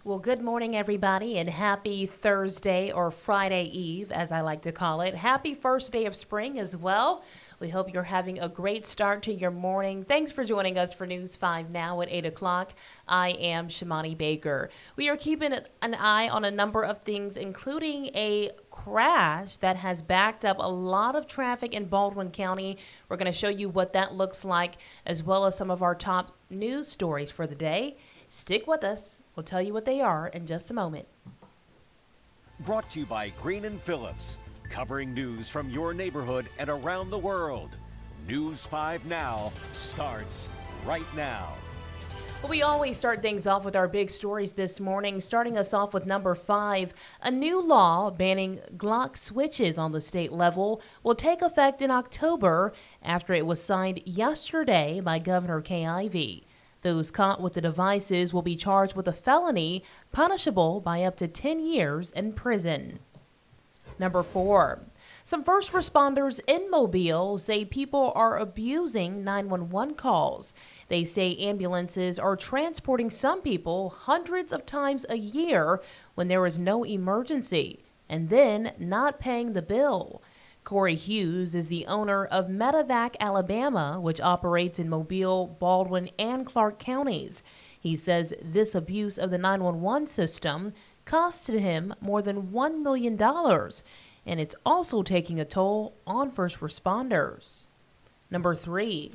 Well, good morning, everybody, and happy Thursday or Friday Eve, as I like to call it. Happy first day of spring as well. We hope you're having a great start to your morning. Thanks for joining us for News 5 Now at 8 o'clock. I am Shamani Baker. We are keeping an eye on a number of things, including a crash that has backed up a lot of traffic in Baldwin County. We're going to show you what that looks like, as well as some of our top news stories for the day. Stick with us. We'll tell you what they are in just a moment. Brought to you by Green & Phillips, covering news from your neighborhood and around the world. News 5 Now starts right now. Well, we always start things off with our big stories this morning, starting us off with number 5. A new law banning glock switches on the state level will take effect in October after it was signed yesterday by Governor Kay Ivey. Those caught with the devices will be charged with a felony punishable by up to 10 years in prison. Number 4. Some first responders in Mobile say people are abusing 911 calls. They say ambulances are transporting some people hundreds of times a year when there is no emergency and then not paying the bill. Corey Hughes is the owner of Medevac Alabama, which operates in Mobile, Baldwin, and Clark counties. He says this abuse of the 911 system costed him more than $1 million, and it's also taking a toll on first responders. Number 3.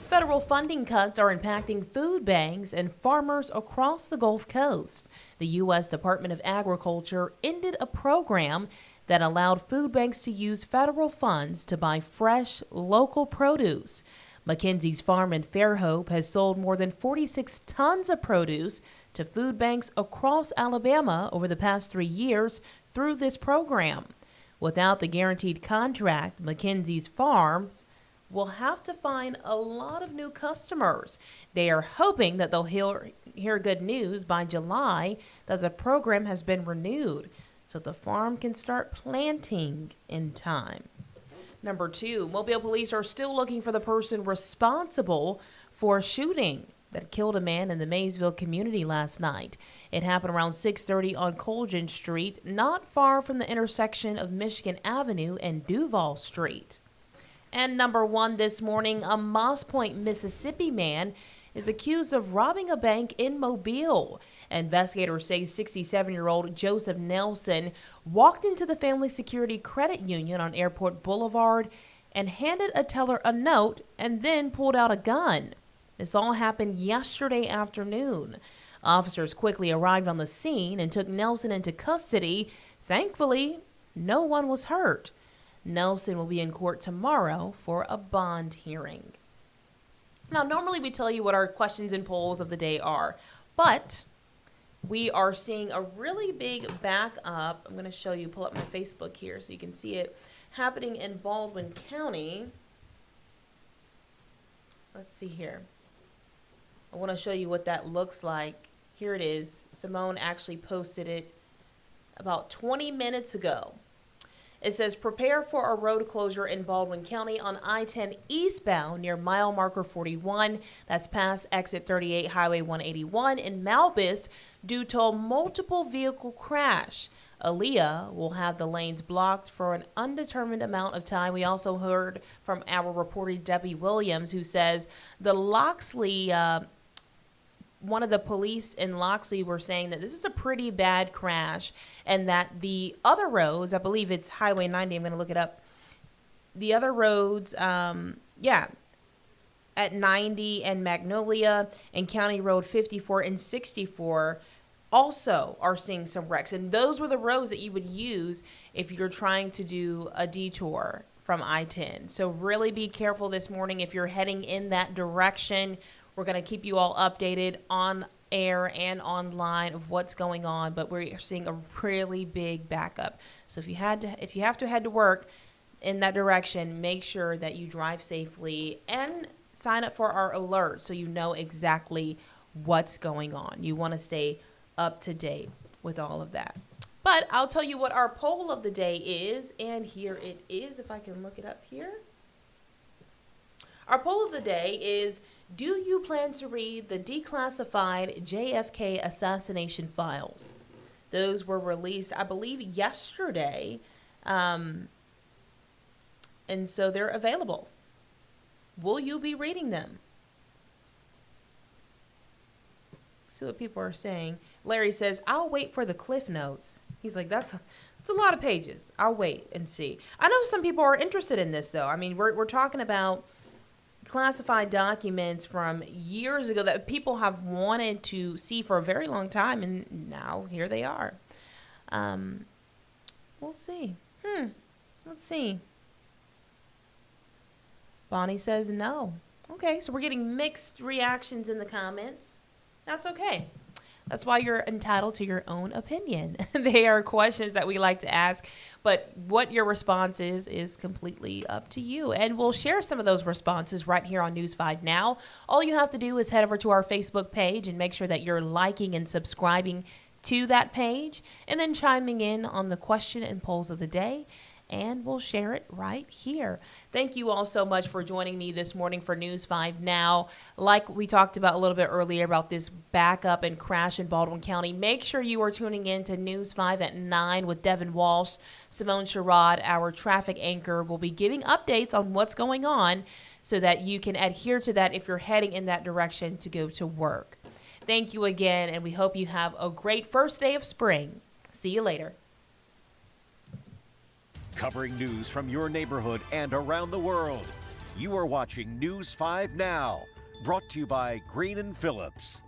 Federal funding cuts are impacting food banks and farmers across the Gulf Coast. The U.S. Department of Agriculture ended a program that allowed food banks to use federal funds to buy fresh, local produce. Mackenzie's Farm in Fairhope has sold more than 46 tons of produce to food banks across Alabama over the past 3 years through this program. Without the guaranteed contract, Mackenzie's Farms will have to find a lot of new customers. They are hoping that they'll hear good news by July that the program has been renewed, so the farm can start planting in time. Number 2, Mobile police are still looking for the person responsible for a shooting that killed a man in the Maysville Community last night. It happened around 6:30 on Colgan Street, not far from the intersection of Michigan Avenue and Duval Street. And number 1 this morning, a Moss Point, Mississippi man is accused of robbing a bank in Mobile. Investigators say 67-year-old Joseph Nelson walked into the Family Security Credit Union on Airport Boulevard and handed a teller a note and then pulled out a gun. This all happened yesterday afternoon. Officers quickly arrived on the scene and took Nelson into custody. Thankfully, no one was hurt. Nelson will be in court tomorrow for a bond hearing. Now, normally we tell you what our questions and polls of the day are, but we are seeing a really big backup. I'm going to show you, pull up my Facebook here so you can see it, happening in Baldwin County. Let's see here. I want to show you what that looks like. Here it is. Simone actually posted it about 20 minutes ago. It says, prepare for a road closure in Baldwin County on I-10 eastbound near mile marker 41. That's past exit 38, Highway 181 in Malbus due to a multiple vehicle crash. Aaliyah will have the lanes blocked for an undetermined amount of time. We also heard from our reporter, Debbie Williams, who says the Loxley one of the police in Loxley were saying that this is a pretty bad crash and that the other roads, I believe it's Highway 90, I'm going to look it up. The other roads, at 90 and Magnolia and County Road 54 and 64 also are seeing some wrecks. And those were the roads that you would use if you're trying to do a detour from I-10. So really be careful this morning if you're heading in that direction. We're going to keep you all updated on air and online of what's going on, but we're seeing a really big backup. So if you have to head to work in that direction, make sure that you drive safely and sign up for our alerts so you know exactly what's going on. You want to stay up to date with all of that. But I'll tell you what our poll of the day is, and here it is, if I can look it up here. Our poll of the day is, Do you plan to read the declassified JFK assassination files? Those were released, I believe, yesterday. And so they're available. Will you be reading them? See what people are saying. Larry says, I'll wait for the Cliff Notes. He's like, that's a lot of pages. I'll wait and see. I know some people are interested in this, though. I mean, we're talking about classified documents from years ago that people have wanted to see for a very long time, and now here they are. We'll see. Let's see. Bonnie says no. Okay, so we're getting mixed reactions in the comments. That's okay. That's why you're entitled to your own opinion. They are questions that we like to ask, but what your response is completely up to you. And we'll share some of those responses right here on News 5 Now. All you have to do is head over to our Facebook page and make sure that you're liking and subscribing to that page, and then chiming in on the question and polls of the day. And we'll share it right here. Thank you all so much for joining me this morning for News 5 Now. Like we talked about a little bit earlier about this backup and crash in Baldwin County, make sure you are tuning in to News 5 at 9 with Devin Walsh. Simone Sherrod, our traffic anchor, will be giving updates on what's going on so that you can adhere to that if you're heading in that direction to go to work. Thank you again, and we hope you have a great first day of spring. See you later. Covering news from your neighborhood and around the world. You are watching News 5 Now, brought to you by Green & Phillips.